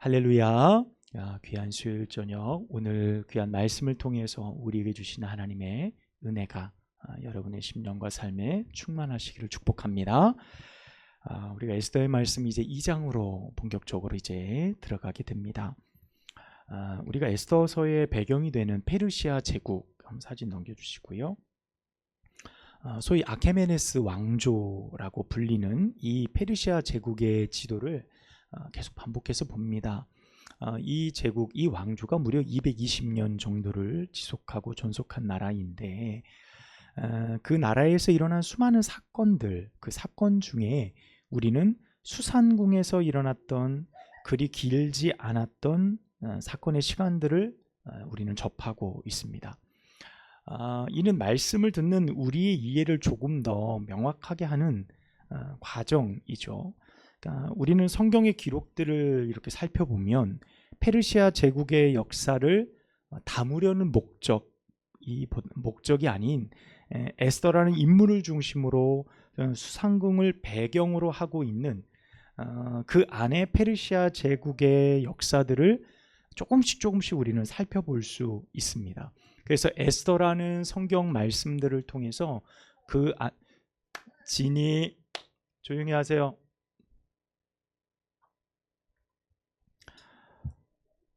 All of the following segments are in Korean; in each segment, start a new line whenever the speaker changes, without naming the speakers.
할렐루야. 귀한 수요일 저녁, 오늘 귀한 말씀을 통해서 우리에게 주신 하나님의 은혜가 여러분의 심령과 삶에 충만하시기를 축복합니다. 우리가 에스더의 말씀 이제 2장으로 본격적으로 이제 들어가게 됩니다. 우리가 에스더서의 배경이 되는 페르시아 제국, 한번 사진 넘겨주시고요. 소위 아케메네스 왕조라고 불리는 이 페르시아 제국의 지도를 계속 반복해서 봅니다. 이 제국, 이 왕조가 무려 220년 정도를 지속하고 존속한 나라인데, 그 나라에서 일어난 수많은 사건들, 그 사건 중에 우리는 수산궁에서 일어났던 그리 길지 않았던 사건의 시간들을 우리는 접하고 있습니다. 이는 말씀을 듣는 우리의 이해를 조금 더 명확하게 하는 과정이죠. 우리는 성경의 기록들을 이렇게 살펴보면 페르시아 제국의 역사를 담으려는 목적이 아닌 에스더라는 인물을 중심으로 수상궁을 배경으로 하고 있는 그 안에 페르시아 제국의 역사들을 조금씩 우리는 살펴볼 수 있습니다. 그래서 에스더라는 성경 말씀들을 통해서 진이 조용히 하세요.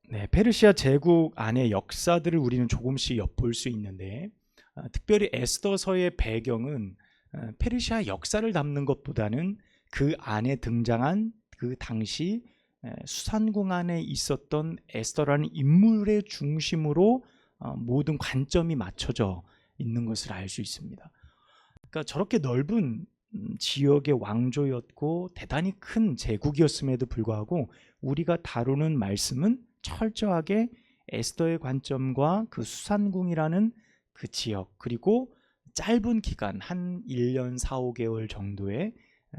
네, 페르시아 제국 안의 역사들을 우리는 조금씩 엿볼 수 있는데, 특별히 에스더서의 배경은 페르시아 역사를 담는 것보다는 그 안에 등장한 그 당시 수산궁 안에 있었던 에스더라는 인물의 중심으로 모든 관점이 맞춰져 있는 것을 알 수 있습니다. 그러니까 저렇게 넓은 지역의 왕조였고 대단히 큰 제국이었음에도 불구하고 우리가 다루는 말씀은 철저하게 에스더의 관점과 그 수산궁이라는 그 지역, 그리고 짧은 기간, 한 1년 4, 5개월 정도의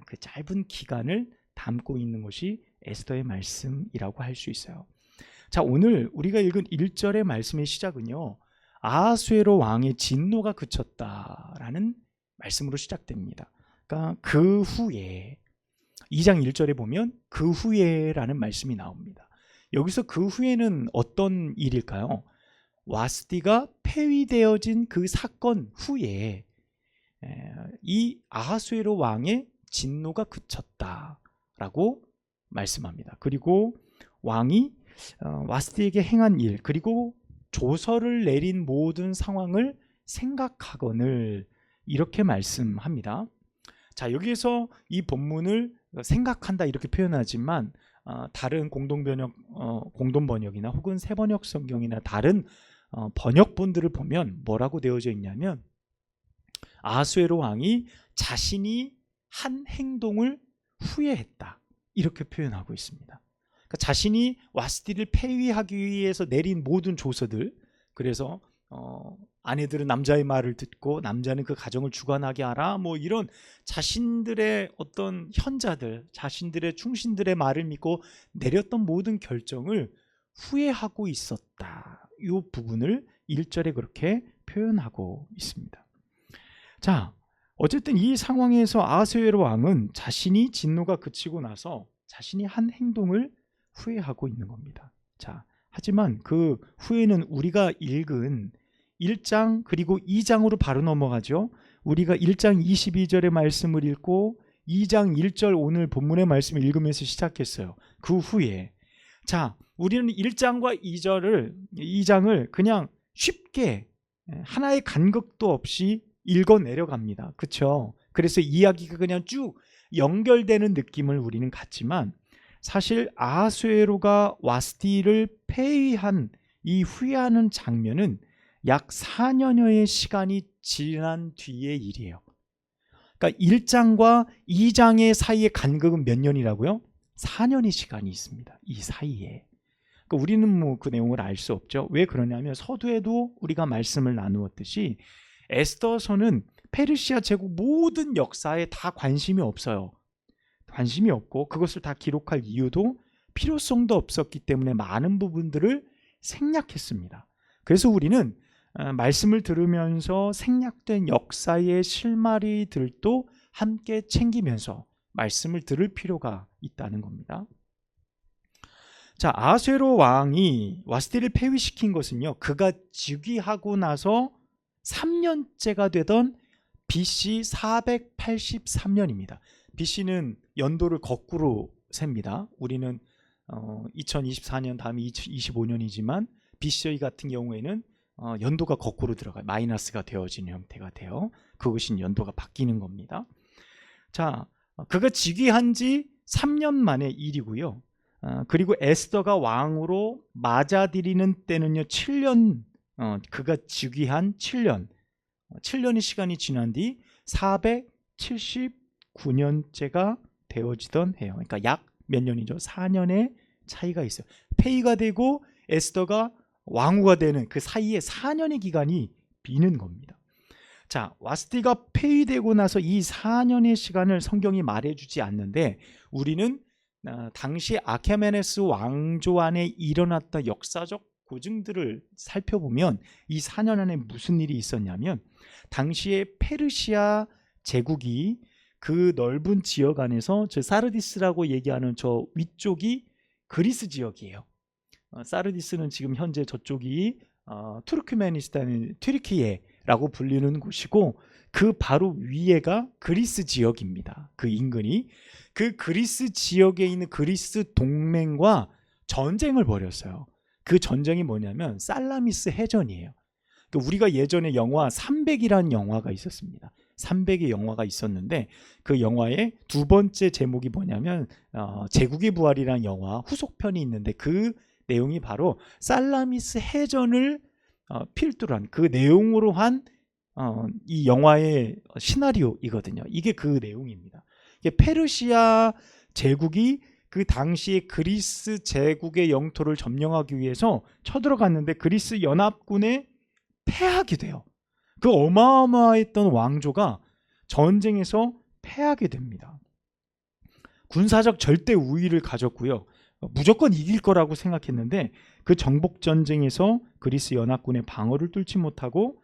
그 짧은 기간을 담고 있는 것이 에스더의 말씀이라고 할 수 있어요. 자, 오늘 우리가 읽은 1절의 말씀의 시작은요, 아하수에로 왕의 진노가 그쳤다라는 말씀으로 시작됩니다. 그러니까 그 후에 2장 1절에 보면 그 후에라는 말씀이 나옵니다. 여기서 그 후에는 어떤 일일까요? 와스디가 폐위되어진 그 사건 후에 이 아하수에로 왕의 진노가 그쳤다라고 말씀합니다. 그리고 왕이 와스디에게 행한 일, 그리고 조서를 내린 모든 상황을 생각하거늘 이렇게 말씀합니다. 자, 여기에서 이 본문을 생각한다 이렇게 표현하지만 다른 공동번역이나 혹은 새번역 성경이나 다른 번역본들을 보면 뭐라고 되어져 있냐면, 아하수에로 왕이 자신이 한 행동을 후회했다 이렇게 표현하고 있습니다. 그러니까 자신이 와스디를 폐위하기 위해서 내린 모든 조서들, 그래서 아내들은 남자의 말을 듣고 남자는 그 가정을 주관하게 하라, 뭐 이런 자신들의 어떤 현자들, 자신들의 충신들의 말을 믿고 내렸던 모든 결정을 후회하고 있었다. 이 부분을 1절에 그렇게 표현하고 있습니다. 자, 어쨌든 이 상황에서 아하수에로 왕은 자신이 진노가 그치고 나서 자신이 한 행동을 후회하고 있는 겁니다. 자, 하지만 그 후회는 우리가 읽은 1장 그리고 2장으로 바로 넘어가죠. 우리가 1장 22절의 말씀을 읽고 2장 1절 오늘 본문의 말씀을 읽으면서 시작했어요. 그 후에, 자, 우리는 1장과 2장을 그냥 쉽게 하나의 간극도 없이 읽어 내려갑니다. 그렇죠? 그래서 이야기가 그냥 쭉 연결되는 느낌을 우리는 갖지만, 사실 아하수에로가 와스디를 폐위한 이 후회하는 장면은 약 4년여의 시간이 지난 뒤의 일이에요. 그러니까 1장과 2장의 사이의 간극은 몇 년이라고요? 4년의 시간이 있습니다. 이 사이에. 그러니까 우리는 뭐 그 내용을 알 수 없죠. 왜 그러냐면 서두에도 우리가 말씀을 나누었듯이 에스더서는 페르시아 제국 모든 역사에 다 관심이 없어요. 관심이 없고 그것을 다 기록할 이유도 필요성도 없었기 때문에 많은 부분들을 생략했습니다. 그래서 우리는 말씀을 들으면서 생략된 역사의 실마리들도 함께 챙기면서 말씀을 들을 필요가 있다는 겁니다. 자, 아수에로 왕이 와스티를 폐위시킨 것은요, 그가 즉위하고 나서 3년째가 되던 BC 483년입니다. BC는 연도를 거꾸로 셉니다. 우리는 2024년 다음이 2025년이지만 BC의 같은 경우에는 연도가 거꾸로 들어가요. 마이너스가 되어지는 형태가 돼요. 그것이 연도가 바뀌는 겁니다. 자, 그가 즉위한 지 3년 만의 일이고요. 그리고 에스더가 왕으로 맞아들이는 때는요 7년, 그가 즉위한 7년의 시간이 지난 뒤 479년째가 되어지던 해요. 그러니까 약 몇 년이죠? 4년의 차이가 있어요. 폐위가 되고 에스더가 왕후가 되는 그 사이에 4년의 기간이 비는 겁니다. 자, 와스티가 폐위되고 나서 이 4년의 시간을 성경이 말해주지 않는데, 우리는 당시 아케메네스 왕조 안에 일어났던 역사적 고증들을 살펴보면 이 4년 안에 무슨 일이 있었냐면, 당시에 페르시아 제국이 그 넓은 지역 안에서 저 사르디스라고 얘기하는 저 위쪽이 그리스 지역이에요. 사르디스는 지금 현재 저쪽이 투르크메니스탄, 튀르키예라고 불리는 곳이고, 그 바로 위에가 그리스 지역입니다. 그 인근이 그 그리스 지역에 있는 그리스 동맹과 전쟁을 벌였어요. 그 전쟁이 뭐냐면 살라미스 해전이에요. 그러니까 우리가 예전에 영화 300이라는 영화가 있었습니다. 300의 영화가 있었는데, 그 영화의 두 번째 제목이 뭐냐면 제국의 부활이라는 영화 후속편이 있는데, 그 내용이 바로 살라미스 해전을 필두로 한 그 내용으로 한 이 영화의 시나리오이거든요. 이게 그 내용입니다. 이게 페르시아 제국이 그 당시에 그리스 제국의 영토를 점령하기 위해서 쳐들어갔는데 그리스 연합군에 패하게 돼요. 그 어마어마했던 왕조가 전쟁에서 패하게 됩니다. 군사적 절대 우위를 가졌고요. 무조건 이길 거라고 생각했는데 그 정복 전쟁에서 그리스 연합군의 방어를 뚫지 못하고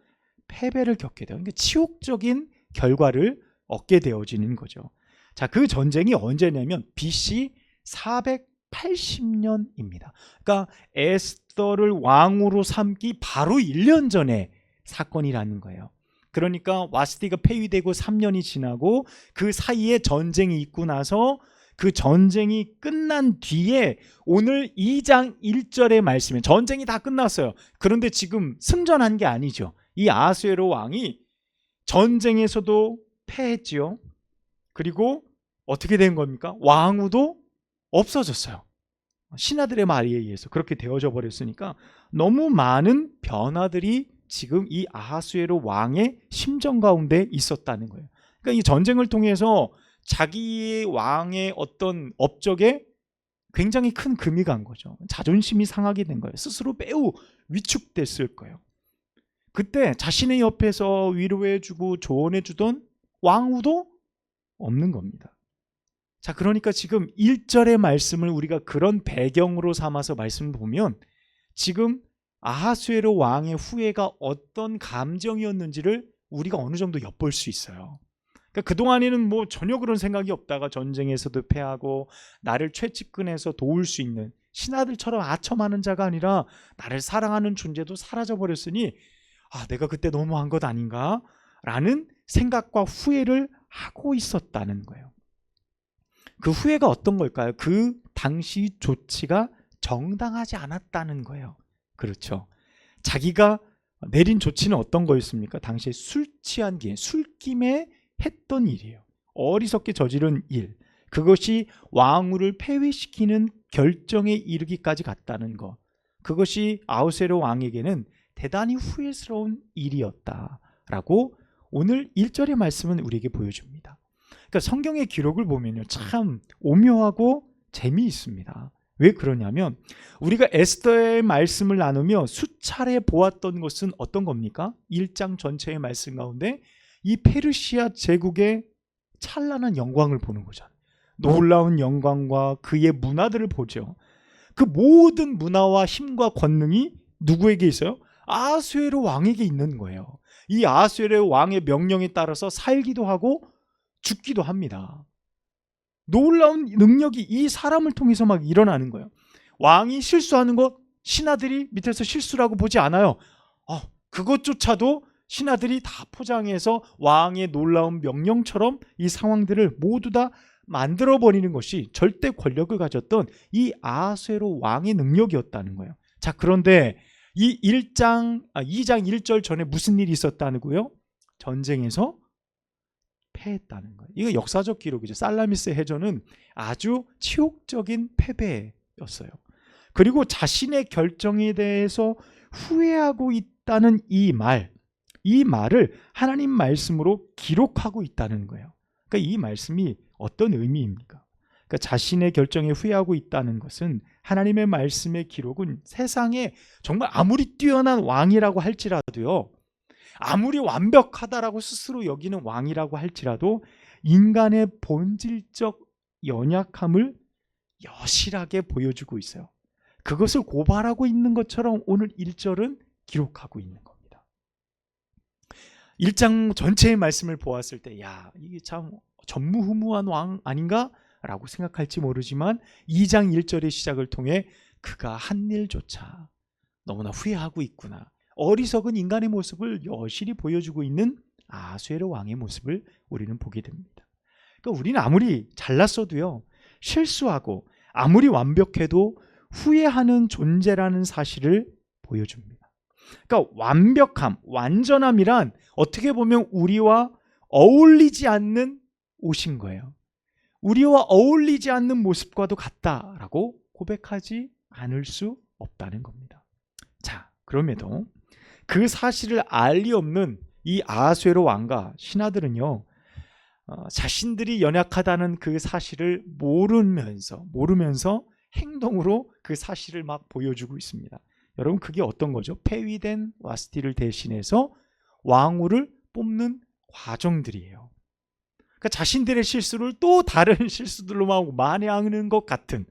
패배를 겪게 돼요. 그러니까 치욕적인 결과를 얻게 되어지는 거죠. 자, 그 전쟁이 언제냐면 BC 480년입니다. 그러니까 에스더를 왕으로 삼기 바로 1년 전에 사건이라는 거예요. 그러니까 와스티가 폐위되고 3년이 지나고 그 사이에 전쟁이 있고 나서 그 전쟁이 끝난 뒤에 오늘 2장 1절의 말씀에 전쟁이 다 끝났어요. 그런데 지금 승전한 게 아니죠. 이 아수에로 왕이 전쟁에서도 패했지요. 그리고 어떻게 된 겁니까? 왕후도 없어졌어요. 신하들의 말에 의해서 그렇게 되어져 버렸으니까 너무 많은 변화들이 지금 이 아하수에로 왕의 심정 가운데 있었다는 거예요. 그러니까 이 전쟁을 통해서 자기의 왕의 어떤 업적에 굉장히 큰 금이 간 거죠. 자존심이 상하게 된 거예요. 스스로 매우 위축됐을 거예요. 그때 자신의 옆에서 위로해주고 조언해주던 왕후도 없는 겁니다. 자, 그러니까 지금 1절의 말씀을 우리가 그런 배경으로 삼아서 말씀을 보면 지금 아하수에로 왕의 후예가 어떤 감정이었는지를 우리가 어느 정도 엿볼 수 있어요. 그러니까 그동안에는 뭐 전혀 그런 생각이 없다가 전쟁에서도 패하고 나를 최측근에서 도울 수 있는 신하들처럼 아첨하는 자가 아니라 나를 사랑하는 존재도 사라져버렸으니 내가 그때 너무한 것 아닌가? 라는 생각과 후회를 하고 있었다는 거예요. 그 후회가 어떤 걸까요? 그 당시 조치가 정당하지 않았다는 거예요. 그렇죠. 자기가 내린 조치는 어떤 거였습니까? 당시에 술 취한 뒤에 술김에 했던 일이에요. 어리석게 저지른 일. 그것이 왕후를 폐위시키는 결정에 이르기까지 갔다는 것. 그것이 아하수에로 왕에게는 대단히 후회스러운 일이었다라고 오늘 1절의 말씀은 우리에게 보여줍니다. 그러니까 성경의 기록을 보면요, 참 오묘하고 재미있습니다. 왜 그러냐면 우리가 에스더의 말씀을 나누며 수차례 보았던 것은 어떤 겁니까? 1장 전체의 말씀 가운데 이 페르시아 제국의 찬란한 영광을 보는 거잖아요. 놀라운 영광과 그의 문화들을 보죠. 그 모든 문화와 힘과 권능이 누구에게 있어요? 아하수에로 왕에게 있는 거예요. 이 아하수에로 왕의 명령에 따라서 살기도 하고 죽기도 합니다. 놀라운 능력이 이 사람을 통해서 막 일어나는 거예요. 왕이 실수하는 것 신하들이 밑에서 실수라고 보지 않아요. 그것조차도 신하들이 다 포장해서 왕의 놀라운 명령처럼 이 상황들을 모두 다 만들어버리는 것이 절대 권력을 가졌던 이 아하수에로 왕의 능력이었다는 거예요. 자, 그런데 이 2장 1절 전에 무슨 일이 있었다는거요? 전쟁에서 패했다는 거예요. 이거 역사적 기록이죠. 살라미스 해전은 아주 치욕적인 패배였어요. 그리고 자신의 결정에 대해서 후회하고 있다는 이 말을 하나님 말씀으로 기록하고 있다는 거예요. 그러니까 이 말씀이 어떤 의미입니까? 그러니까 자신의 결정에 후회하고 있다는 것은 하나님의 말씀의 기록은 세상에 정말 아무리 뛰어난 왕이라고 할지라도요, 아무리 완벽하다라고 스스로 여기는 왕이라고 할지라도 인간의 본질적 연약함을 여실하게 보여주고 있어요. 그것을 고발하고 있는 것처럼 오늘 1절은 기록하고 있는 겁니다. 1장 전체의 말씀을 보았을 때 이게 참 전무후무한 왕 아닌가? 라고 생각할지 모르지만 2장 1절의 시작을 통해 그가 한 일조차 너무나 후회하고 있구나, 어리석은 인간의 모습을 여실히 보여주고 있는 아하수에로 왕의 모습을 우리는 보게 됩니다. 그러니까 우리는 아무리 잘났어도요, 실수하고 아무리 완벽해도 후회하는 존재라는 사실을 보여줍니다. 그러니까 완벽함, 완전함이란 어떻게 보면 우리와 어울리지 않는 옷인 거예요. 우리와 어울리지 않는 모습과도 같다라고 고백하지 않을 수 없다는 겁니다. 자, 그럼에도 그 사실을 알 리 없는 이 아하수에로 왕과 신하들은요, 자신들이 연약하다는 그 사실을 모르면서 행동으로 그 사실을 막 보여주고 있습니다. 여러분, 그게 어떤 거죠? 폐위된 와스티를 대신해서 왕후를 뽑는 과정들이에요. 그러니까 자신들의 실수를 또 다른 실수들로 막 만회하는 것 같은,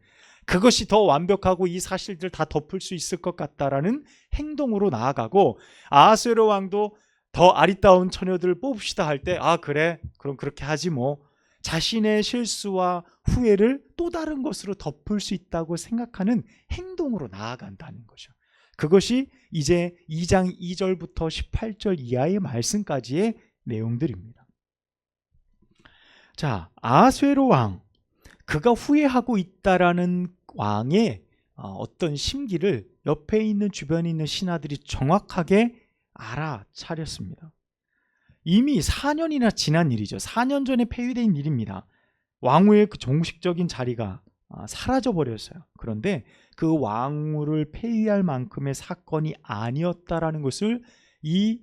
그것이 더 완벽하고 이 사실들 다 덮을 수 있을 것 같다라는 행동으로 나아가고, 아하수에로 왕도 더 아리따운 처녀들을 뽑읍시다 할 때 그래, 그럼 그렇게 하지 뭐, 자신의 실수와 후회를 또 다른 것으로 덮을 수 있다고 생각하는 행동으로 나아간다는 거죠. 그것이 이제 2장 2절부터 18절 이하의 말씀까지의 내용들입니다. 자, 아하수에로 왕, 그가 후회하고 있다라는 왕의 어떤 심기를 옆에 있는 주변에 있는 신하들이 정확하게 알아차렸습니다. 이미 4년이나 지난 일이죠. 4년 전에 폐위된 일입니다. 왕후의 그 정식적인 자리가 사라져 버렸어요. 그런데 그 왕후를 폐위할 만큼의 사건이 아니었다라는 것을 이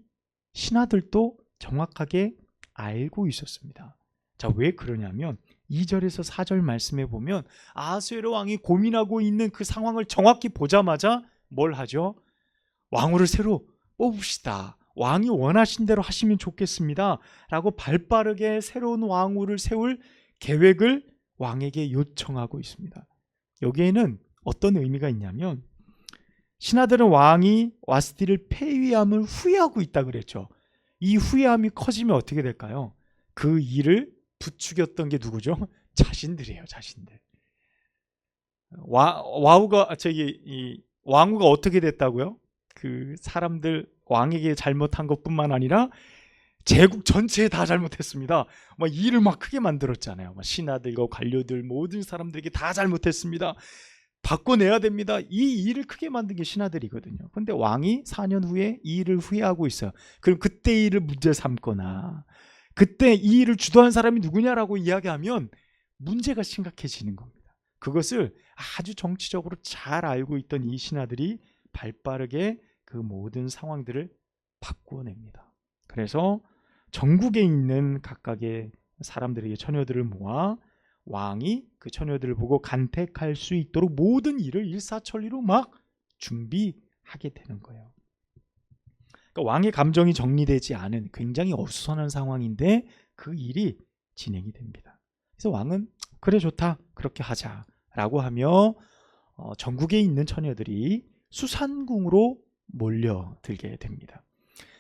신하들도 정확하게 알고 있었습니다. 자, 왜 그러냐면 2절에서 4절 말씀에 보면 아하수에로 왕이 고민하고 있는 그 상황을 정확히 보자마자 뭘 하죠? 왕후를 새로 뽑읍시다. 왕이 원하신 대로 하시면 좋겠습니다. 라고 발빠르게 새로운 왕후를 세울 계획을 왕에게 요청하고 있습니다. 여기에는 어떤 의미가 있냐면, 신하들은 왕이 와스티를 폐위함을 후회하고 있다 그랬죠. 이 후회함이 커지면 어떻게 될까요? 그 일을 부추겼던 게 누구죠? 자신들이에요, 자신들. 왕후가 어떻게 됐다고요? 그 사람들, 왕에게 잘못한 것뿐만 아니라 제국 전체에 다 잘못했습니다. 일을 크게 만들었잖아요. 신하들과 관료들 모든 사람들에게 다 잘못했습니다. 바꿔내야 됩니다. 이 일을 크게 만든 게 신하들이거든요. 그런데 왕이 4년 후에 이 일을 후회하고 있어요. 그럼 그때 이 일을 문제 삼거나 그때 이 일을 주도한 사람이 누구냐라고 이야기하면 문제가 심각해지는 겁니다. 그것을 아주 정치적으로 잘 알고 있던 이 신하들이 발빠르게 그 모든 상황들을 바꾸어냅니다. 그래서 전국에 있는 각각의 사람들에게 처녀들을 모아 왕이 그 처녀들을 보고 간택할 수 있도록 모든 일을 일사천리로 막 준비하게 되는 거예요. 그러니까 왕의 감정이 정리되지 않은 굉장히 어수선한 상황인데 그 일이 진행이 됩니다. 그래서 왕은 그래, 좋다, 그렇게 하자라고 하며 전국에 있는 처녀들이 수산궁으로 몰려들게 됩니다.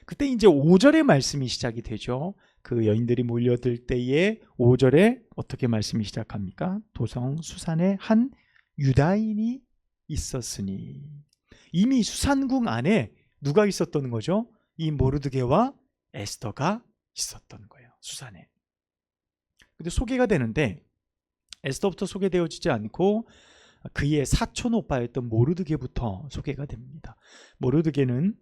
그때 이제 5절의 말씀이 시작이 되죠. 그 여인들이 몰려들 때에 5절에 어떻게 말씀이 시작합니까? 도성 수산의 한 유다인이 있었으니. 이미 수산궁 안에 누가 있었던 거죠? 이 모르드게와 에스더가 있었던 거예요. 수산에. 근데 소개가 되는데 에스더부터 소개되어지지 않고 그의 사촌 오빠였던 모르드게부터 소개가 됩니다. 모르드게는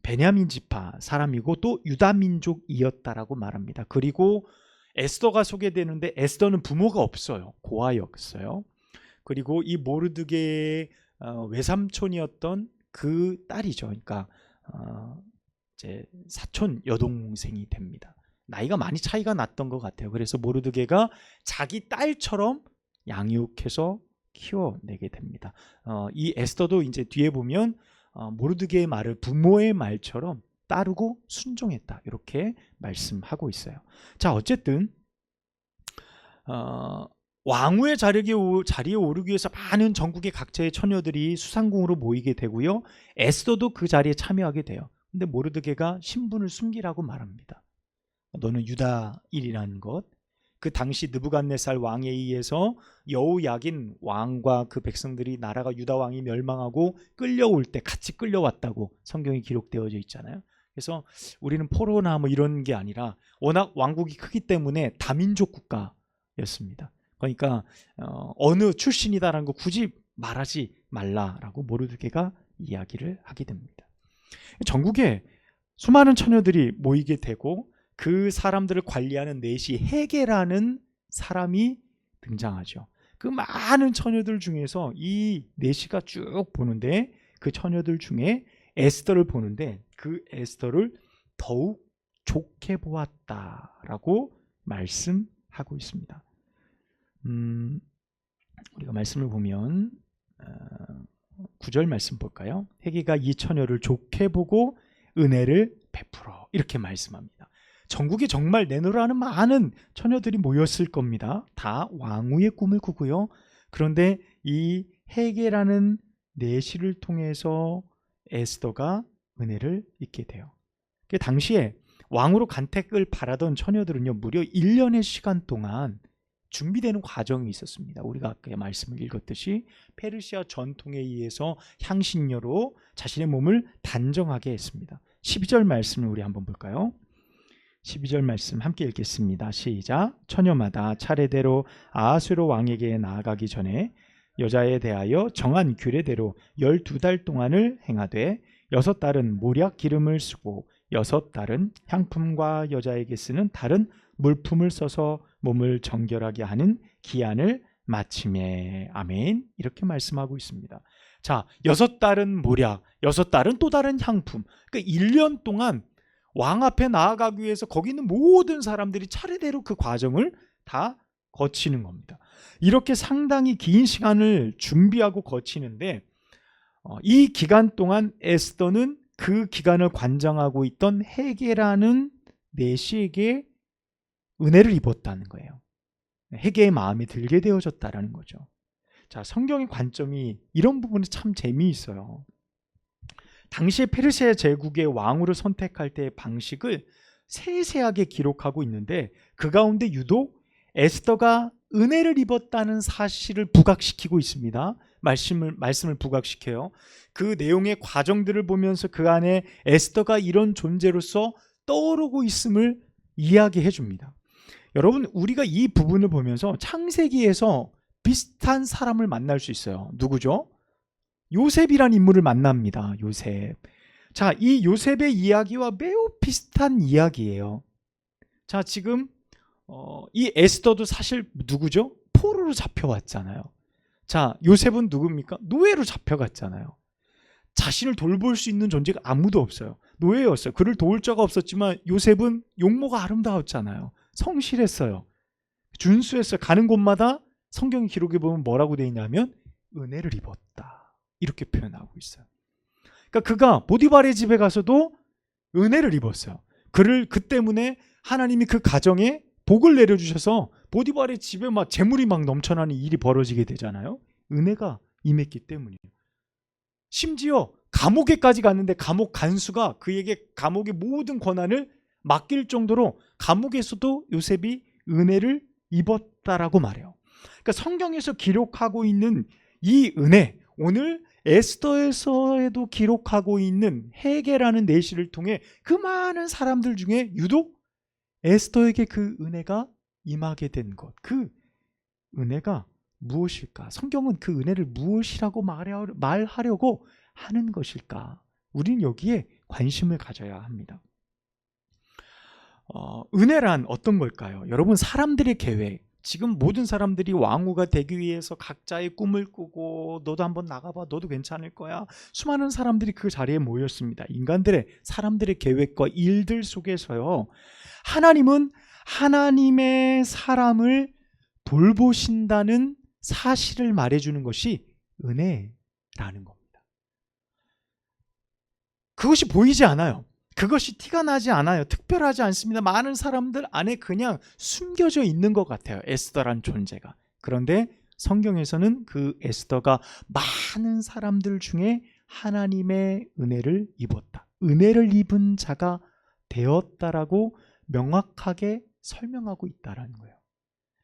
베냐민 지파 사람이고 또 유다 민족이었다라고 말합니다. 그리고 에스더가 소개되는데 에스더는 부모가 없어요. 고아였어요. 그리고 이 모르드게의 외삼촌이었던 그 딸이죠. 그러니까 이제 사촌 여동생이 됩니다. 나이가 많이 차이가 났던 것 같아요. 그래서 모르드게가 자기 딸처럼 양육해서 키워내게 됩니다. 이 에스더도 이제 뒤에 보면 모르드게의 말을 부모의 말처럼 따르고 순종했다, 이렇게 말씀하고 있어요. 자, 어쨌든 왕후의 자리에 오르기 위해서 많은 전국의 각처의 처녀들이 수상궁으로 모이게 되고요. 에스더도 그 자리에 참여하게 돼요. 근데 모르드게가 신분을 숨기라고 말합니다. 너는 유다인이라는 것, 그 당시 느부갓네살 왕에 의해서 여우야긴 왕과 그 백성들이, 나라가 유다 왕이 멸망하고 끌려올 때 같이 끌려왔다고 성경이 기록되어져 있잖아요. 그래서 우리는 포로나 뭐 이런 게 아니라 워낙 왕국이 크기 때문에 다민족 국가였습니다. 그러니까 어느 출신이다라는 거 굳이 말하지 말라라고 모르드게가 이야기를 하게 됩니다. 전국에 수많은 처녀들이 모이게 되고 그 사람들을 관리하는 넷이 헤게라는 사람이 등장하죠. 그 많은 처녀들 중에서 이 넷이가 쭉 보는데 그 처녀들 중에 에스더를 보는데 그 에스더를 더욱 좋게 보았다라고 말씀하고 있습니다. 우리가 말씀을 보면 9절 말씀 볼까요? 헤게가 이 처녀를 좋게 보고 은혜를 베풀어, 이렇게 말씀합니다. 전국에 정말 내노라는 많은 처녀들이 모였을 겁니다. 다 왕후의 꿈을 꾸고요. 그런데 이 헤게라는 내시를 통해서 에스더가 은혜를 잊게 돼요. 그 당시에 왕으로 간택을 바라던 처녀들은요, 무려 1년의 시간 동안 준비되는 과정이 있었습니다. 우리가 아까 말씀을 읽었듯이 페르시아 전통에 의해서 향신료로 자신의 몸을 단정하게 했습니다. 12절 말씀을 우리 한번 볼까요? 12절 말씀 함께 읽겠습니다. 시작. 처녀마다 차례대로 아하수에로 왕에게 나아가기 전에 여자에 대하여 정한 규례대로 12달 동안을 행하되 6달은 모략 기름을 쓰고 6달은 향품과 여자에게 쓰는 다른 물품을 써서 몸을 정결하게 하는 기한을 마침에. 아멘. 이렇게 말씀하고 있습니다. 자, 6달은 모략, 6달은 또 다른 향품. 그러니까 1년 동안 왕 앞에 나아가기 위해서 거기 있는 모든 사람들이 차례대로 그 과정을 다 거치는 겁니다. 이렇게 상당히 긴 시간을 준비하고 거치는데 이 기간 동안 에스더는 그 기간을 관장하고 있던 헤게라는 내시에게 은혜를 입었다는 거예요. 헤게의 마음에 들게 되어졌다라는 거죠. 자, 성경의 관점이 이런 부분이 참 재미있어요. 당시에 페르시아 제국의 왕으로 선택할 때의 방식을 세세하게 기록하고 있는데 그 가운데 유독 에스더가 은혜를 입었다는 사실을 부각시키고 있습니다. 말씀을 부각시켜요. 그 내용의 과정들을 보면서 그 안에 에스더가 이런 존재로서 떠오르고 있음을 이야기해 줍니다. 여러분, 우리가 이 부분을 보면서 창세기에서 비슷한 사람을 만날 수 있어요. 누구죠? 요셉이란 인물을 만납니다. 요셉. 자, 이 요셉의 이야기와 매우 비슷한 이야기예요. 자, 지금 이 에스더도 사실 누구죠? 포로로 잡혀왔잖아요. 자, 요셉은 누굽니까? 노예로 잡혀갔잖아요. 자신을 돌볼 수 있는 존재가 아무도 없어요. 노예였어요. 그를 도울 자가 없었지만 요셉은 용모가 아름다웠잖아요. 성실했어요. 준수했어요. 가는 곳마다 성경 기록에 보면 뭐라고 되어 있냐면 은혜를 입었다, 이렇게 표현하고 있어요. 그러니까 그가 보디발의 집에 가서도 은혜를 입었어요. 그 때문에 하나님이 그 가정에 복을 내려주셔서 보디발의 집에 막 재물이 막 넘쳐나는 일이 벌어지게 되잖아요. 은혜가 임했기 때문이에요. 심지어 감옥에까지 갔는데 감옥 간수가 그에게 감옥의 모든 권한을 맡길 정도로 감옥에서도 요셉이 은혜를 입었다라고 말해요. 그러니까 성경에서 기록하고 있는 이 은혜, 오늘 에스더에서에도 기록하고 있는 헤게라는 내시를 통해 그 많은 사람들 중에 유독 에스더에게 그 은혜가 임하게 된 것, 그 은혜가 무엇일까? 성경은 그 은혜를 무엇이라고 말하려고 하는 것일까? 우리는 여기에 관심을 가져야 합니다. 은혜란 어떤 걸까요? 여러분, 사람들의 계획, 지금 모든 사람들이 왕후가 되기 위해서 각자의 꿈을 꾸고 너도 한번 나가봐, 너도 괜찮을 거야. 수많은 사람들이 그 자리에 모였습니다. 인간들의, 사람들의 계획과 일들 속에서요, 하나님은 하나님의 사람을 돌보신다는 사실을 말해주는 것이 은혜라는 겁니다. 그것이 보이지 않아요. 그것이 티가 나지 않아요. 특별하지 않습니다. 많은 사람들 안에 그냥 숨겨져 있는 것 같아요, 에스더란 존재가. 그런데 성경에서는 그 에스더가 많은 사람들 중에 하나님의 은혜를 입었다, 은혜를 입은 자가 되었다라고 명확하게 설명하고 있다라는 거예요.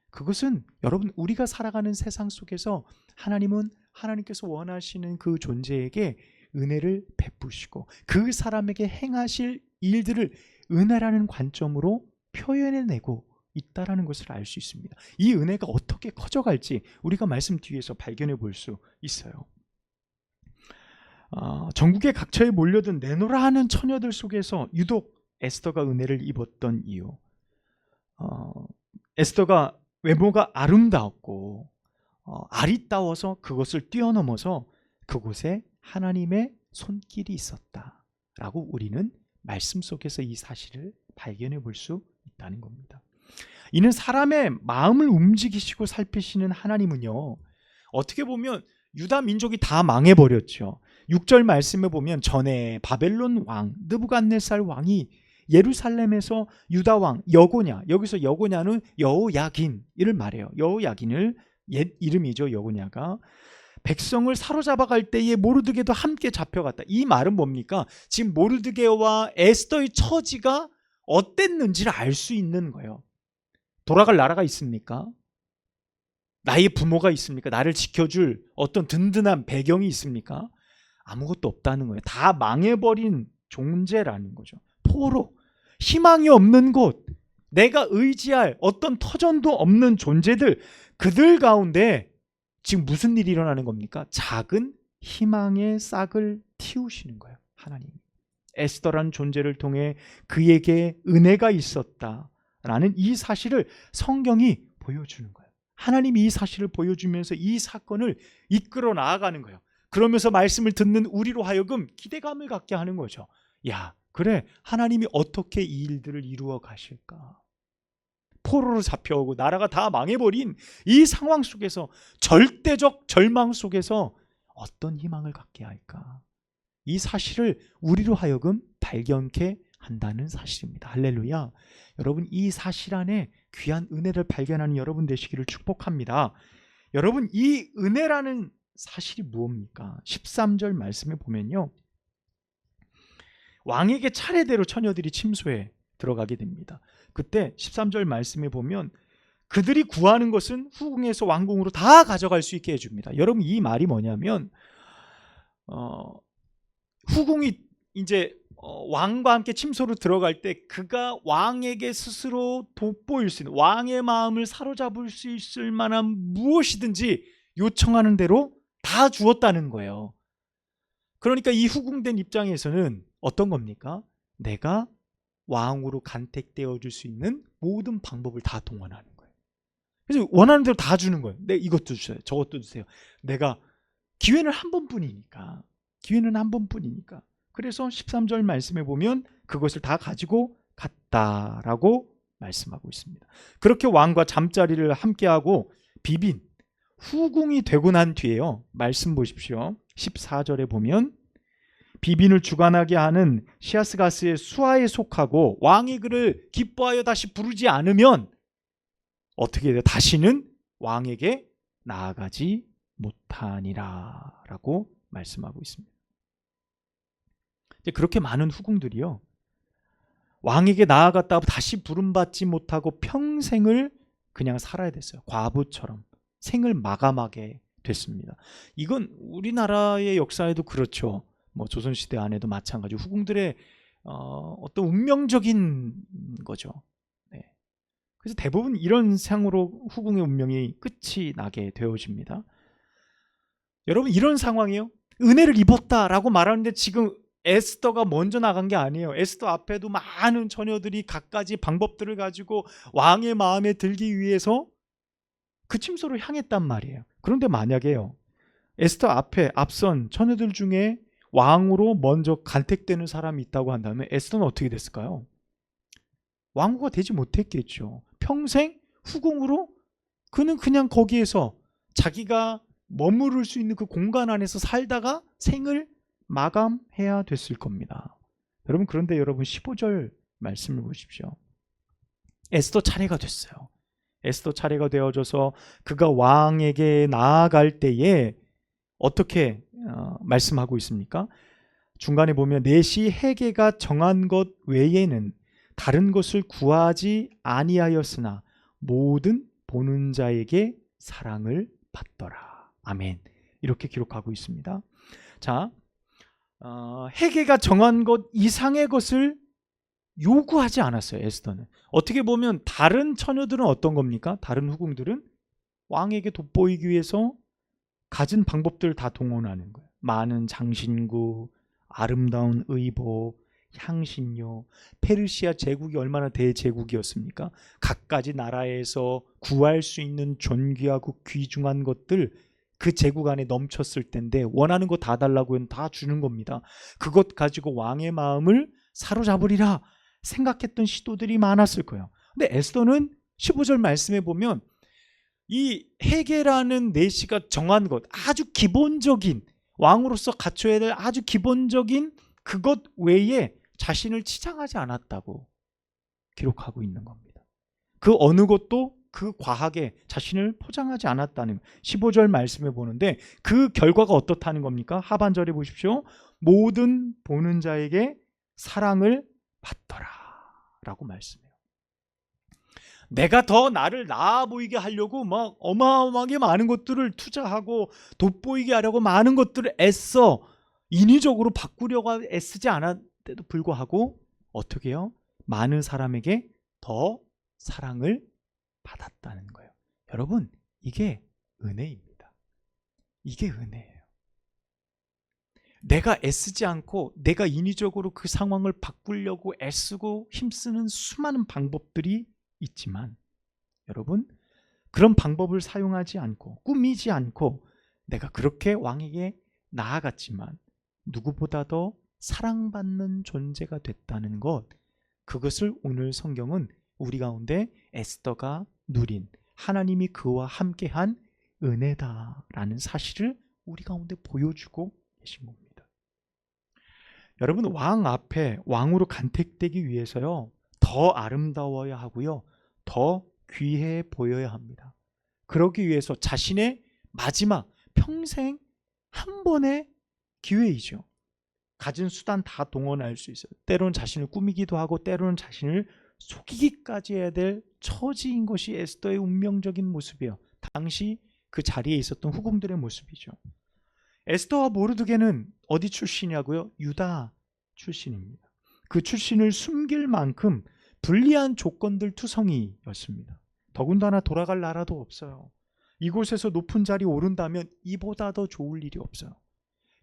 그것은 여러분, 우리가 살아가는 세상 속에서 하나님은 하나님께서 원하시는 그 존재에게 은혜를 베푸시고 그 사람에게 행하실 일들을 은혜라는 관점으로 표현해내고 있다라는 것을 알 수 있습니다. 이 은혜가 어떻게 커져갈지 우리가 말씀 뒤에서 발견해 볼 수 있어요. 전국의 각처에 몰려든 내노라 하는 처녀들 속에서 유독 에스더가 은혜를 입었던 이유, 에스더가 외모가 아름다웠고 아리따워서 그것을 뛰어넘어서 그곳에 하나님의 손길이 있었다라고 우리는 말씀 속에서 이 사실을 발견해 볼 수 있다는 겁니다. 이는 사람의 마음을 움직이시고 살피시는 하나님은요, 어떻게 보면 유다 민족이 다 망해버렸죠. 6절 말씀에 보면 전에 바벨론 왕 느부갓네살 왕이 예루살렘에서 유다 왕 여고냐, 여기서 여고냐는 여호야긴을 말해요. 여호야긴을 옛 이름이죠. 여고냐가 백성을 사로잡아 갈 때에 모르드게도 함께 잡혀갔다. 이 말은 뭡니까? 지금 모르드게와 에스더의 처지가 어땠는지를 알 수 있는 거예요. 돌아갈 나라가 있습니까? 나의 부모가 있습니까? 나를 지켜줄 어떤 든든한 배경이 있습니까? 아무것도 없다는 거예요. 다 망해버린 존재라는 거죠. 포로, 희망이 없는 곳, 내가 의지할 어떤 터전도 없는 존재들, 그들 가운데 지금 무슨 일이 일어나는 겁니까? 작은 희망의 싹을 틔우시는 거예요, 하나님이. 에스더라는 존재를 통해 그에게 은혜가 있었다라는 이 사실을 성경이 보여주는 거예요. 하나님이 이 사실을 보여주면서 이 사건을 이끌어 나아가는 거예요. 그러면서 말씀을 듣는 우리로 하여금 기대감을 갖게 하는 거죠. 야, 그래, 하나님이 어떻게 이 일들을 이루어 가실까? 포로로 잡혀오고 나라가 다 망해버린 이 상황 속에서, 절대적 절망 속에서 어떤 희망을 갖게 할까? 이 사실을 우리로 하여금 발견케 한다는 사실입니다. 할렐루야. 여러분, 이 사실 안에 귀한 은혜를 발견하는 여러분 되시기를 축복합니다. 여러분, 이 은혜라는 사실이 무엇입니까? 13절 말씀에 보면요, 왕에게 차례대로 처녀들이 침소에 들어가게 됩니다. 그때 13절 말씀에 보면 그들이 구하는 것은 후궁에서 왕궁으로 다 가져갈 수 있게 해줍니다. 여러분, 이 말이 뭐냐면 후궁이 이제 왕과 함께 침소로 들어갈 때 그가 왕에게 스스로 돋보일 수 있는, 왕의 마음을 사로잡을 수 있을 만한 무엇이든지 요청하는 대로 다 주었다는 거예요. 그러니까 이 후궁된 입장에서는 어떤 겁니까? 내가 왕으로 간택되어 줄 수 있는 모든 방법을 다 동원하는 거예요. 그래서 원하는 대로 다 주는 거예요. 네, 이것도 주세요, 저것도 주세요. 내가 기회는 한 번뿐이니까, 기회는 한 번뿐이니까. 그래서 13절 말씀에 보면 그것을 다 가지고 갔다라고 말씀하고 있습니다. 그렇게 왕과 잠자리를 함께하고 비빈 후궁이 되고 난 뒤에요, 말씀 보십시오. 14절에 보면 비빈을 주관하게 하는 시아스가스의 수하에 속하고 왕이 그를 기뻐하여 다시 부르지 않으면 어떻게 돼요? 다시는 왕에게 나아가지 못하니라 라고 말씀하고 있습니다. 그렇게 많은 후궁들이요, 왕에게 나아갔다 다시 부름받지 못하고 평생을 그냥 살아야 됐어요. 과부처럼 생을 마감하게 됐습니다. 이건 우리나라의 역사에도 그렇죠. 뭐 조선시대 안에도 마찬가지. 후궁들의 어떤 운명적인 거죠. 네. 그래서 대부분 이런 상으로 후궁의 운명이 끝이 나게 되어집니다. 여러분, 이런 상황이요. 은혜를 입었다라고 말하는데 지금 에스더가 먼저 나간 게 아니에요. 에스더 앞에도 많은 처녀들이 갖가지 방법들을 가지고 왕의 마음에 들기 위해서 그 침소를 향했단 말이에요. 그런데 만약에요, 에스더 앞에 앞선 처녀들 중에 왕으로 먼저 간택되는 사람이 있다고 한다면 에스더는 어떻게 됐을까요? 왕후가 되지 못했겠죠. 평생 후궁으로 그는 그냥 거기에서 자기가 머무를 수 있는 그 공간 안에서 살다가 생을 마감해야 됐을 겁니다. 여러분, 그런데 여러분 15절 말씀을 보십시오. 에스더 차례가 됐어요. 에스더 차례가 되어져서 그가 왕에게 나아갈 때에 어떻게 말씀하고 있습니까? 중간에 보면 내시 헤게가 정한 것 외에는 다른 것을 구하지 아니하였으나 모든 보는 자에게 사랑을 받더라. 아멘. 이렇게 기록하고 있습니다. 자, 헤게가 정한 것 이상의 것을 요구하지 않았어요. 에스더는. 어떻게 보면 다른 처녀들은 어떤 겁니까? 다른 후궁들은 왕에게 돋보이기 위해서 가진 방법들을 다 동원하는 거예요. 많은 장신구, 아름다운 의복, 향신료. 페르시아 제국이 얼마나 대제국이었습니까? 각가지 나라에서 구할 수 있는 존귀하고 귀중한 것들 그 제국 안에 넘쳤을 텐데 원하는 거 다 달라고 하면 다 주는 겁니다. 그것 가지고 왕의 마음을 사로잡으리라 생각했던 시도들이 많았을 거예요. 근데 에스더는 15절 말씀에 보면 이 헤게라는 내시가 정한 것, 아주 기본적인, 왕으로서 갖춰야 될 아주 기본적인 그것 외에 자신을 치장하지 않았다고 기록하고 있는 겁니다. 그 어느 것도 그 과하게 자신을 포장하지 않았다는 15절 말씀에 보는데 그 결과가 어떻다는 겁니까? 하반절에 보십시오. 모든 보는 자에게 사랑을 받더라 라고 말씀해요. 내가 더 나를 나아 보이게 하려고 막 어마어마하게 많은 것들을 투자하고 돋보이게 하려고 많은 것들을 애써 인위적으로 바꾸려고 애쓰지 않았는데도 불구하고 어떻게 해요? 많은 사람에게 더 사랑을 받았다는 거예요. 여러분, 이게 은혜입니다. 이게 은혜예요. 내가 애쓰지 않고 내가 인위적으로 그 상황을 바꾸려고 애쓰고 힘쓰는 수많은 방법들이 있지만 여러분, 그런 방법을 사용하지 않고 꾸미지 않고 내가 그렇게 왕에게 나아갔지만 누구보다 더 사랑받는 존재가 됐다는 것, 그것을 오늘 성경은 우리 가운데 에스더가 누린 하나님이 그와 함께한 은혜다라는 사실을 우리 가운데 보여주고 계신 겁니다. 여러분, 왕 앞에 왕으로 간택되기 위해서요, 더 아름다워야 하고요, 더 귀해 보여야 합니다. 그러기 위해서 자신의 마지막 평생 한 번의 기회이죠. 가진 수단 다 동원할 수 있어요. 때로는 자신을 꾸미기도 하고 때로는 자신을 속이기까지 해야 될 처지인 것이 에스더의 운명적인 모습이에요. 당시 그 자리에 있었던 후궁들의 모습이죠. 에스더와 모르드게는 어디 출신이냐고요? 유다 출신입니다. 그 출신을 숨길 만큼 불리한 조건들 투성이였습니다. 더군다나 돌아갈 나라도 없어요. 이곳에서 높은 자리 오른다면 이보다 더 좋을 일이 없어요.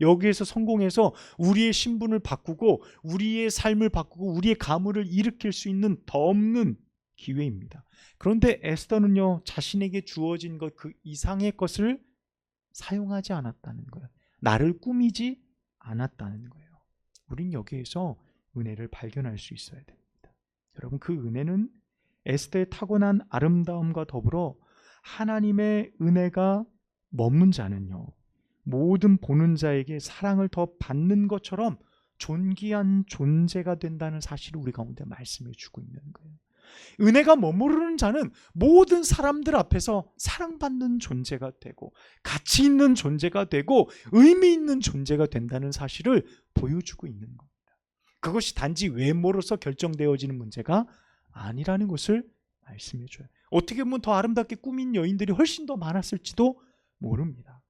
여기에서 성공해서 우리의 신분을 바꾸고 우리의 삶을 바꾸고 우리의 가문을 일으킬 수 있는 더 없는 기회입니다. 그런데 에스더는요, 자신에게 주어진 것 그 이상의 것을 사용하지 않았다는 거예요. 나를 꾸미지 않았다는 거예요. 우린 여기에서 은혜를 발견할 수 있어야 됩니다. 여러분, 그 은혜는 에스더의 타고난 아름다움과 더불어 하나님의 은혜가 머문 자는요, 모든 보는 자에게 사랑을 더 받는 것처럼 존귀한 존재가 된다는 사실을 우리 가운데 말씀해 주고 있는 거예요. 은혜가 머무르는 자는 모든 사람들 앞에서 사랑받는 존재가 되고 가치 있는 존재가 되고 의미 있는 존재가 된다는 사실을 보여주고 있는 겁니다. 그것이 단지 외모로서 결정되어지는 문제가 아니라는 것을 말씀해 줘요. 어떻게 보면 더 아름답게 꾸민 여인들이 훨씬 더 많았을지도 모릅니다.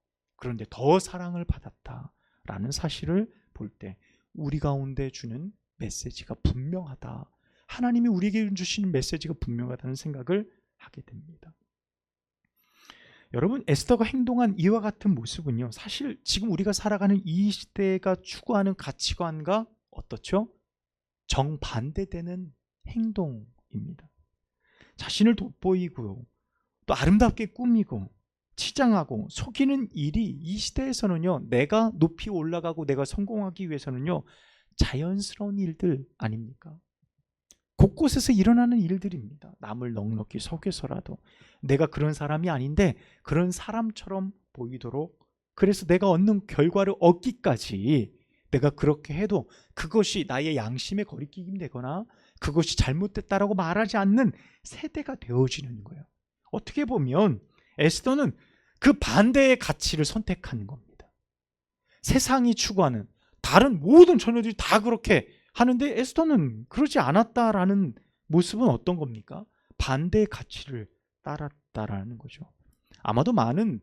그런데 더 사랑을 받았다라는 사실을 볼 때 우리 가운데 주는 메시지가 분명하다. 하나님이 우리에게 주시는 메시지가 분명하다는 생각을 하게 됩니다. 여러분, 에스더가 행동한 이와 같은 모습은요, 사실 지금 우리가 살아가는 이 시대가 추구하는 가치관과 어떻죠? 정반대되는 행동입니다. 자신을 돋보이고 또 아름답게 꾸미고 치장하고 속이는 일이 이 시대에서는요, 내가 높이 올라가고 내가 성공하기 위해서는요, 자연스러운 일들 아닙니까? 곳곳에서 일어나는 일들입니다. 남을 넉넉히 속여서라도 내가 그런 사람이 아닌데 그런 사람처럼 보이도록, 그래서 내가 얻는 결과를 얻기까지 내가 그렇게 해도 그것이 나의 양심에 거리끼임 되거나 그것이 잘못됐다라고 말하지 않는 세대가 되어지는 거예요. 어떻게 보면 에스더는 그 반대의 가치를 선택한 겁니다. 세상이 추구하는 다른 모든 처녀들이 다 그렇게 하는데 에스더는 그러지 않았다라는 모습은 어떤 겁니까? 반대의 가치를 따랐다라는 거죠. 아마도 많은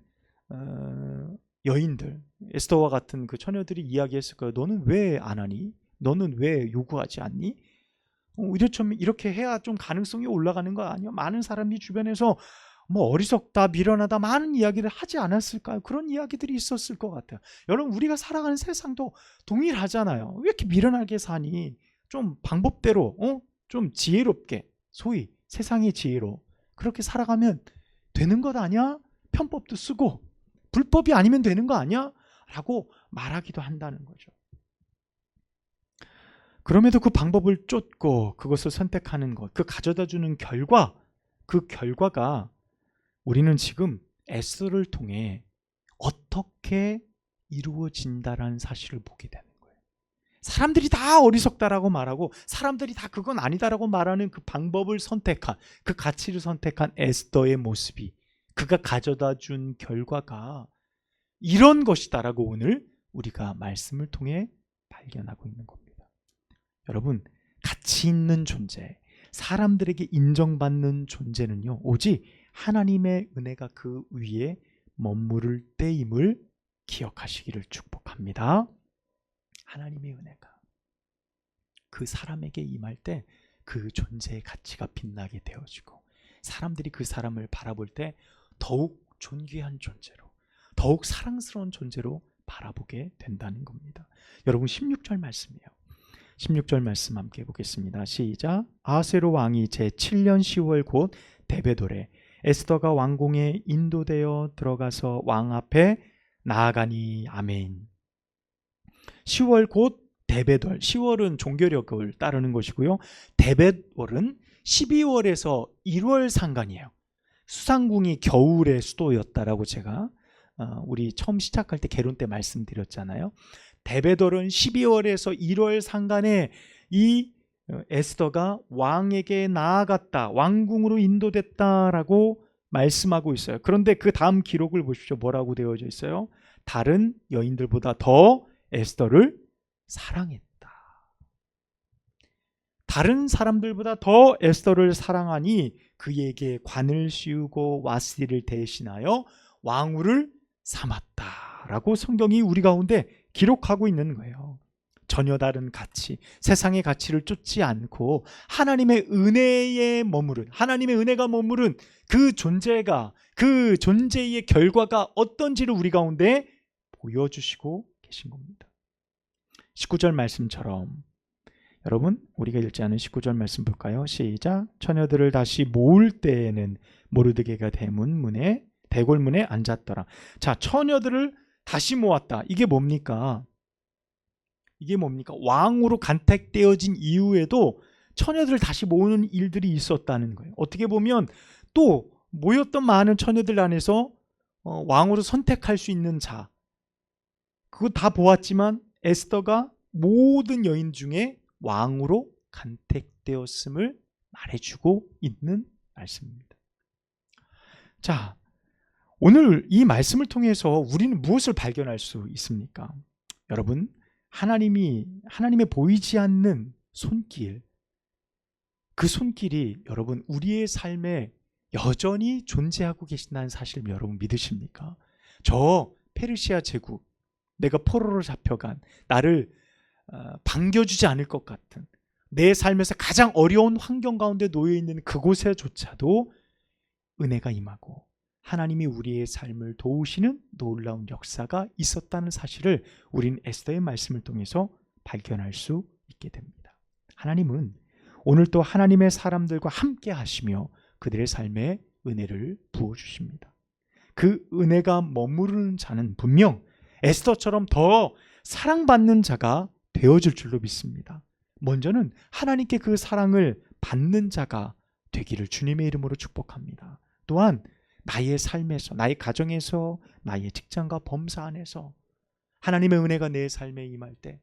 여인들, 에스더와 같은 그 처녀들이 이야기했을 거예요. 너는 왜 안 하니? 너는 왜 요구하지 않니? 이렇게 해야 좀 가능성이 올라가는 거 아니야? 많은 사람이 주변에서 뭐 어리석다, 미련하다 많은 이야기를 하지 않았을까요? 그런 이야기들이 있었을 것 같아요. 여러분, 우리가 살아가는 세상도 동일하잖아요. 왜 이렇게 미련하게 사니? 좀 방법대로, 좀 지혜롭게, 소위 세상의 지혜로 그렇게 살아가면 되는 것 아니야? 편법도 쓰고 불법이 아니면 되는 거 아니야? 라고 말하기도 한다는 거죠. 그럼에도 그 방법을 쫓고 그것을 선택하는 것, 그 가져다 주는 결과, 그 결과가 우리는 지금 에스더를 통해 어떻게 이루어진다라는 사실을 보게 되는 거예요. 사람들이 다 어리석다라고 말하고 사람들이 다 그건 아니다라고 말하는 그 방법을 선택한, 그 가치를 선택한 에스더의 모습이, 그가 가져다 준 결과가 이런 것이다라고 오늘 우리가 말씀을 통해 발견하고 있는 겁니다. 여러분, 가치 있는 존재, 사람들에게 인정받는 존재는요, 오직 하나님의 은혜가 그 위에 머무를 때임을 기억하시기를 축복합니다. 하나님의 은혜가 그 사람에게 임할 때 그 존재의 가치가 빛나게 되어지고 사람들이 그 사람을 바라볼 때 더욱 존귀한 존재로, 더욱 사랑스러운 존재로 바라보게 된다는 겁니다. 여러분, 16절 말씀이에요. 16절 말씀 함께 보겠습니다. 시작. 아하스웨로 왕이 제7년 10월 곧 데베돌에 에스더가 왕궁에 인도되어 들어가서 왕 앞에 나아가니. 아멘. 10월 곧 데베돌, 10월은 종교력을 따르는 것이고요. 데베돌은 12월에서 1월 상간이에요. 수상궁이 겨울의 수도였다라고 제가 우리 처음 시작할 때 개론 때 말씀드렸잖아요. 데베돌은 12월에서 1월 상간에 이 에스더가 왕에게 나아갔다, 왕궁으로 인도됐다라고 말씀하고 있어요. 그런데 그 다음 기록을 보십시오. 뭐라고 되어져 있어요? 다른 여인들보다 더 에스더를 사랑했다. 다른 사람들보다 더 에스더를 사랑하니 그에게 관을 씌우고 와스디를 대신하여 왕후를 삼았다라고 성경이 우리 가운데 기록하고 있는 거예요. 전혀 다른 가치, 세상의 가치를 쫓지 않고 하나님의 은혜에 머무른, 하나님의 은혜가 머무른 그 존재가, 그 존재의 결과가 어떤지를 우리 가운데 보여주시고 계신 겁니다. 19절 말씀처럼, 여러분, 우리가 읽지 않은 19절 말씀 볼까요? 시작. 처녀들을 다시 모을 때에는 모르드게가 대궐문에 앉았더라. 자, 처녀들을 다시 모았다. 이게 뭡니까? 왕으로 간택되어진 이후에도 처녀들을 다시 모으는 일들이 있었다는 거예요. 어떻게 보면 또 모였던 많은 처녀들 안에서 왕으로 선택할 수 있는 자, 그거 다 보았지만 에스더가 모든 여인 중에 왕으로 간택되었음을 말해주고 있는 말씀입니다. 자, 오늘 이 말씀을 통해서 우리는 무엇을 발견할 수 있습니까? 여러분, 하나님의 보이지 않는 손길, 그 손길이 여러분 우리의 삶에 여전히 존재하고 계신다는 사실을 여러분 믿으십니까? 저 페르시아 제국, 내가 포로로 잡혀간 나를 반겨주지 않을 것 같은 내 삶에서 가장 어려운 환경 가운데 놓여 있는 그곳에조차도 은혜가 임하고 하나님이 우리의 삶을 도우시는 놀라운 역사가 있었다는 사실을 우리는 에스더의 말씀을 통해서 발견할 수 있게 됩니다. 하나님은 오늘도 하나님의 사람들과 함께 하시며 그들의 삶에 은혜를 부어주십니다. 그 은혜가 머무르는 자는 분명 에스더처럼 더 사랑받는 자가 되어줄 줄로 믿습니다. 먼저는 하나님께 그 사랑을 받는 자가 되기를 주님의 이름으로 축복합니다. 또한 나의 삶에서, 나의 가정에서, 나의 직장과 범사 안에서 하나님의 은혜가 내 삶에 임할 때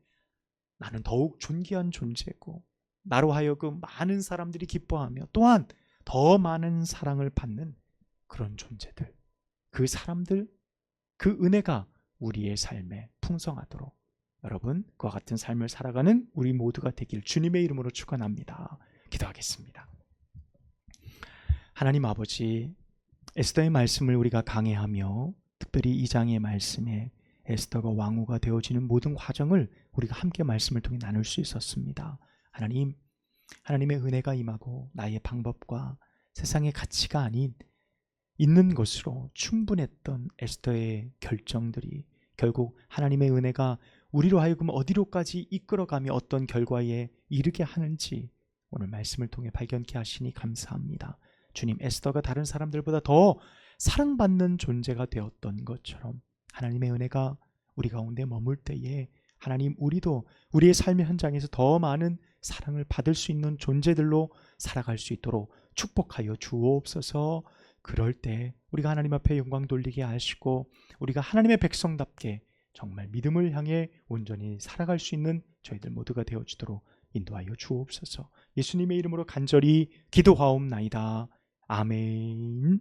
나는 더욱 존귀한 존재고 나로 하여금 많은 사람들이 기뻐하며 또한 더 많은 사랑을 받는 그런 존재들, 그 사람들, 그 은혜가 우리의 삶에 풍성하도록 여러분 그와 같은 삶을 살아가는 우리 모두가 되길 주님의 이름으로 축원합니다. 기도하겠습니다. 하나님 아버지, 에스더의 말씀을 우리가 강해하며 특별히 이 장의 말씀에 에스더가 왕후가 되어지는 모든 과정을 우리가 함께 말씀을 통해 나눌 수 있었습니다. 하나님, 하나님의 은혜가 임하고 나의 방법과 세상의 가치가 아닌 있는 것으로 충분했던 에스더의 결정들이 결국 하나님의 은혜가 우리로 하여금 어디로까지 이끌어가며 어떤 결과에 이르게 하는지 오늘 말씀을 통해 발견케 하시니 감사합니다. 주님, 에스더가 다른 사람들보다 더 사랑받는 존재가 되었던 것처럼 하나님의 은혜가 우리 가운데 머물 때에 하나님, 우리도 우리의 삶의 현장에서 더 많은 사랑을 받을 수 있는 존재들로 살아갈 수 있도록 축복하여 주옵소서. 그럴 때 우리가 하나님 앞에 영광 돌리게 하시고 우리가 하나님의 백성답게 정말 믿음을 향해 온전히 살아갈 수 있는 저희들 모두가 되어주도록 인도하여 주옵소서. 예수님의 이름으로 간절히 기도하옵나이다. 아멘.